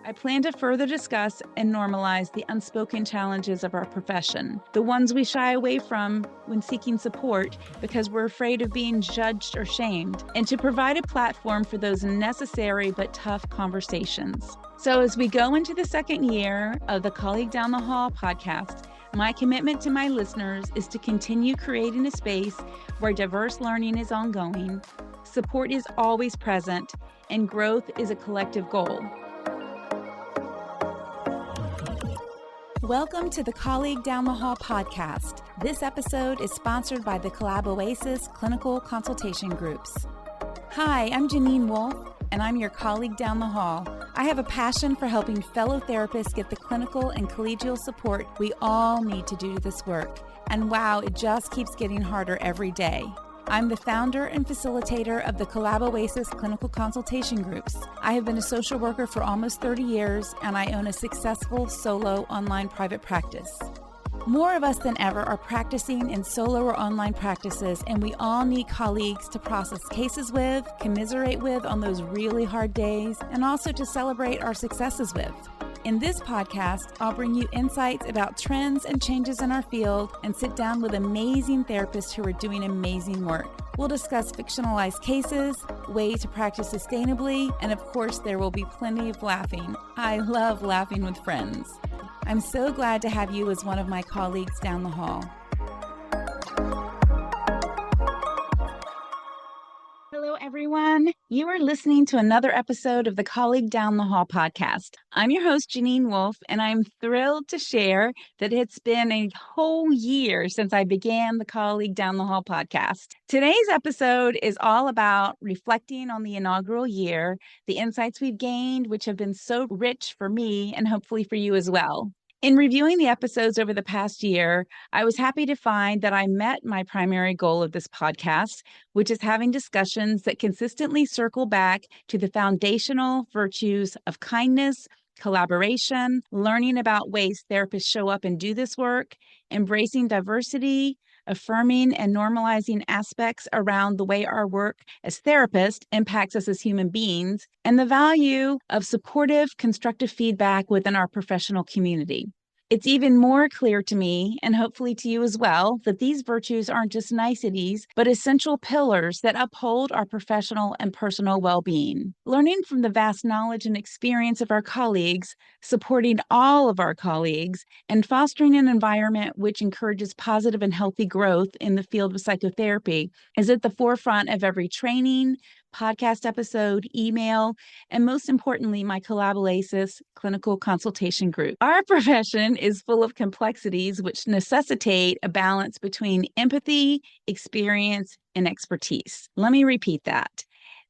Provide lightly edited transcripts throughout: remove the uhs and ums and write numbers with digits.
I plan to further discuss and normalize the unspoken challenges of our profession, the ones we shy away from when seeking support because we're afraid of being judged or shamed, and to provide a platform for those necessary but tough conversations. So as we go into the second year of the Colleague Down the Hall podcast, my commitment to my listeners is to continue creating a space where diverse learning is ongoing, support is always present, and growth is a collective goal. Welcome to the Colleague Down the Hall podcast. This episode is sponsored by the Collab Oasis Clinical Consultation Groups. Hi, I'm Janine Wolf, and I'm your colleague down the hall. I have a passion for helping fellow therapists get the clinical and collegial support we all need to do this work. And wow, it just keeps getting harder every day. I'm the founder and facilitator of the Collab Oasis Clinical Consultation Groups. I have been a social worker for almost 30 years, and I own a successful solo online private practice. More of us than ever are practicing in solo or online practices, and we all need colleagues to process cases with, commiserate with on those really hard days, and also to celebrate our successes with. In this podcast, I'll bring you insights about trends and changes in our field and sit down with amazing therapists who are doing amazing work. We'll discuss fictionalized cases, ways to practice sustainably, and of course, there will be plenty of laughing. I love laughing with friends. I'm so glad to have you as one of my colleagues down the hall. Hello, everyone. You are listening to another episode of the Colleague Down the Hall podcast. I'm your host, Janine Wolf, and I'm thrilled to share that it's been a whole year since I began the Colleague Down the Hall podcast. Today's episode is all about reflecting on the inaugural year, the insights we've gained, which have been so rich for me and hopefully for you as well. In reviewing the episodes over the past year, I was happy to find that I met my primary goal of this podcast, which is having discussions that consistently circle back to the foundational virtues of kindness, collaboration, learning about ways therapists show up and do this work, embracing diversity, affirming and normalizing aspects around the way our work as therapists impacts us as human beings, and the value of supportive, constructive feedback within our professional community. It's even more clear to me, and hopefully to you as well, that these virtues aren't just niceties, but essential pillars that uphold our professional and personal well-being. Learning from the vast knowledge and experience of our colleagues, supporting all of our colleagues, and fostering an environment which encourages positive and healthy growth in the field of psychotherapy is at the forefront of every training, podcast episode, email, and most importantly, my Collab Oasis clinical consultation group. Our profession is full of complexities which necessitate a balance between empathy, experience, and expertise. Let me repeat that.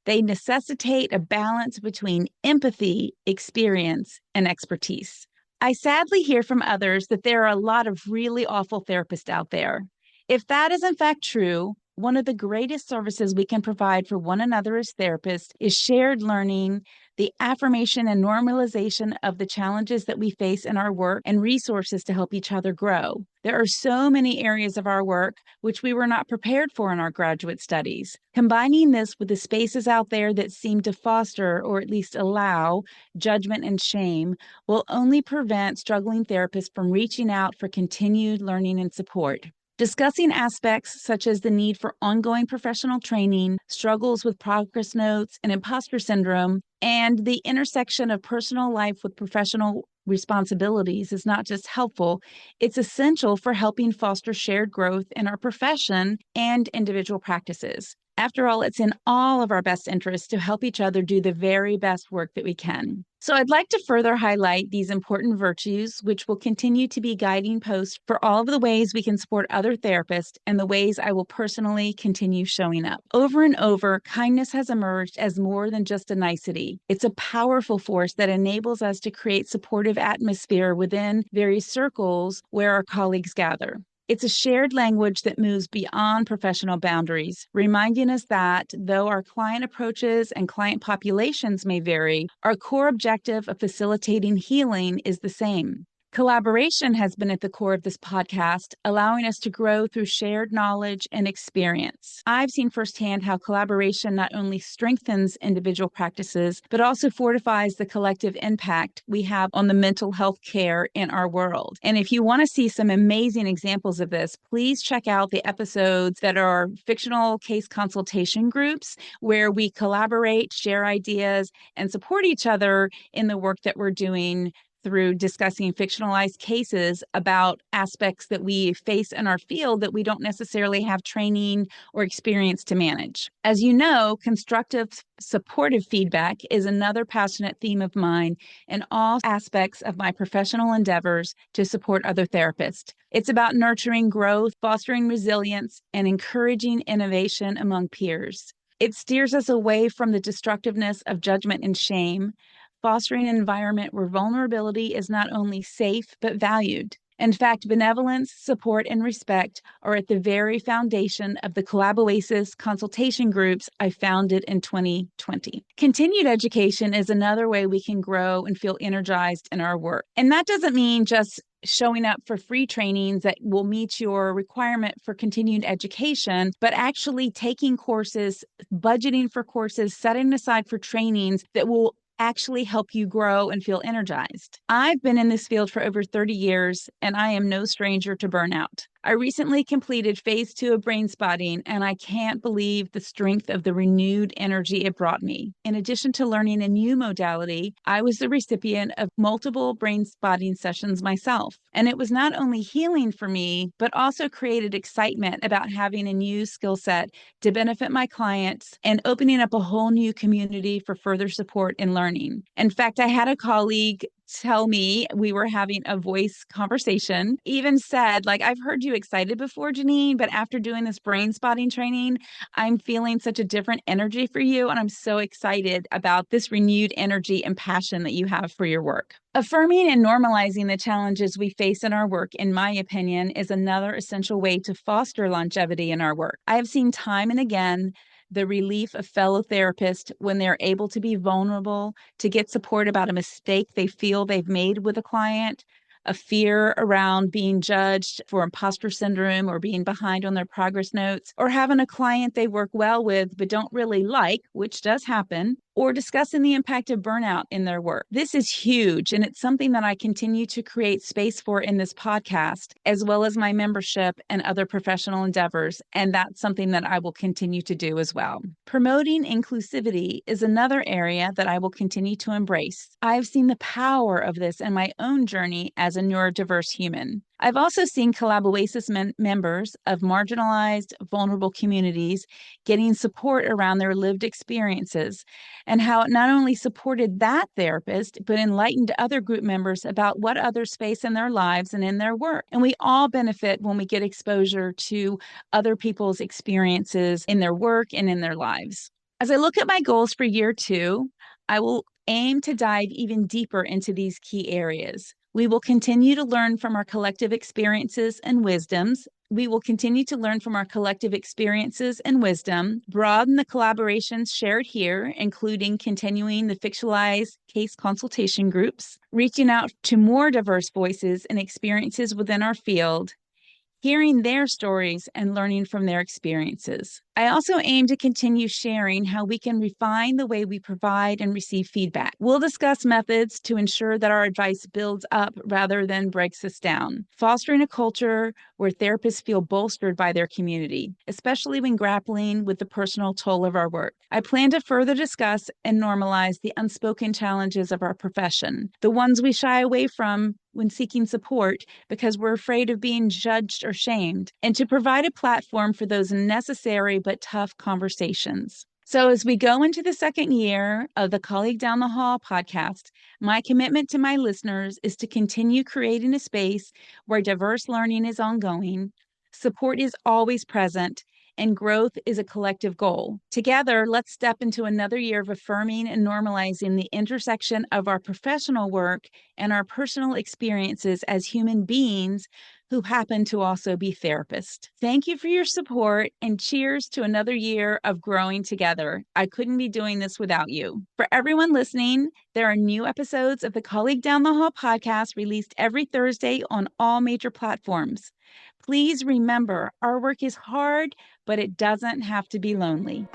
They necessitate a balance between empathy, experience, and expertise. I sadly hear from others that there are a lot of really awful therapists out there. If that is in fact true, one of the greatest services we can provide for one another as therapists is shared learning, the affirmation and normalization of the challenges that we face in our work, and resources to help each other grow. There are so many areas of our work which we were not prepared for in our graduate studies. Combining this with the spaces out there that seem to foster or at least allow judgment and shame will only prevent struggling therapists from reaching out for continued learning and support. Discussing aspects such as the need for ongoing professional training, struggles with progress notes and imposter syndrome, and the intersection of personal life with professional responsibilities is not just helpful, it's essential for helping foster shared growth in our profession and individual practices. After all, it's in all of our best interests to help each other do the very best work that we can. So I'd like to further highlight these important virtues, which will continue to be guiding posts for all of the ways we can support other therapists and the ways I will personally continue showing up. Over and over, kindness has emerged as more than just a nicety. It's a powerful force that enables us to create supportive atmosphere within various circles where our colleagues gather. It's a shared language that moves beyond professional boundaries, reminding us that though our client approaches and client populations may vary, our core objective of facilitating healing is the same. Collaboration has been at the core of this podcast, allowing us to grow through shared knowledge and experience. I've seen firsthand how collaboration not only strengthens individual practices, but also fortifies the collective impact we have on the mental health care in our world. And if you want to see some amazing examples of this, please check out the episodes that are fictional case consultation groups where we collaborate, share ideas, and support each other in the work that we're doing through discussing fictionalized cases about aspects that we face in our field that we don't necessarily have training or experience to manage. As you know, constructive supportive feedback is another passionate theme of mine in all aspects of my professional endeavors to support other therapists. It's about nurturing growth, fostering resilience, and encouraging innovation among peers. It steers us away from the destructiveness of judgment and shame, fostering an environment where vulnerability is not only safe, but valued. In fact, benevolence, support, and respect are at the very foundation of the Collaboasis consultation groups I founded in 2020. Continued education is another way we can grow and feel energized in our work. And that doesn't mean just showing up for free trainings that will meet your requirement for continued education, but actually taking courses, budgeting for courses, setting aside for trainings that will actually help you grow and feel energized. I've been in this field for over 30 years, and I am no stranger to burnout. I recently completed phase 2 of brain spotting, and I can't believe the strength of the renewed energy it brought me. In addition to learning a new modality, I was the recipient of multiple brain spotting sessions myself. And it was not only healing for me, but also created excitement about having a new skill set to benefit my clients and opening up a whole new community for further support and learning. In fact, I had a colleague tell me, we were having a voice conversation, even said, like, I've heard you excited before, Janine, but after doing this brain spotting training, I'm feeling such a different energy for you. And I'm so excited about this renewed energy and passion that you have for your work. Affirming and normalizing the challenges we face in our work, in my opinion, is another essential way to foster longevity in our work. I have seen time and again the relief of fellow therapists when they're able to be vulnerable, to get support about a mistake they feel they've made with a client, a fear around being judged for imposter syndrome or being behind on their progress notes, or having a client they work well with but don't really like, which does happen, or discussing the impact of burnout in their work. This is huge, and it's something that I continue to create space for in this podcast, as well as my membership and other professional endeavors, and that's something that I will continue to do as well. Promoting inclusivity is another area that I will continue to embrace. I've seen the power of this in my own journey as a neurodiverse human. I've also seen Collaboasis members of marginalized, vulnerable communities getting support around their lived experiences, and how it not only supported that therapist, but enlightened other group members about what others face in their lives and in their work. And we all benefit when we get exposure to other people's experiences in their work and in their lives. As I look at my goals for year 2, I will aim to dive even deeper into these key areas. We will continue to learn from our collective experiences and wisdoms. We will continue to learn from our collective experiences and wisdom, broaden the collaborations shared here, including continuing the fictionalized case consultation groups, reaching out to more diverse voices and experiences within our field, hearing their stories and learning from their experiences. I also aim to continue sharing how we can refine the way we provide and receive feedback. We'll discuss methods to ensure that our advice builds up rather than breaks us down, fostering a culture where therapists feel bolstered by their community, especially when grappling with the personal toll of our work. I plan to further discuss and normalize the unspoken challenges of our profession, the ones we shy away from when seeking support because we're afraid of being judged or shamed, and to provide a platform for those necessary but tough conversations. So as we go into the second year of the Colleague Down the Hall podcast, my commitment to my listeners is to continue creating a space where diverse learning is ongoing, support is always present, and growth is a collective goal. Together, let's step into another year of affirming and normalizing the intersection of our professional work and our personal experiences as human beings who happen to also be therapists. Thank you for your support and cheers to another year of growing together. I couldn't be doing this without you. For everyone listening, there are new episodes of the Colleague Down the Hall podcast released every Thursday on all major platforms. Please remember, our work is hard, but it doesn't have to be lonely.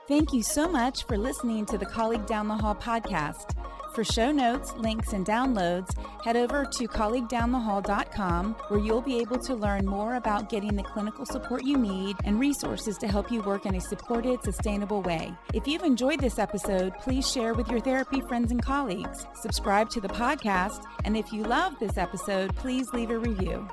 Thank you so much for listening to the Colleague Down the Hall podcast. For show notes, links, and downloads, head over to colleaguedownthehall.com, where you'll be able to learn more about getting the clinical support you need and resources to help you work in a supported, sustainable way. If you've enjoyed this episode, please share with your therapy friends and colleagues. Subscribe to the podcast, and if you love this episode, please leave a review.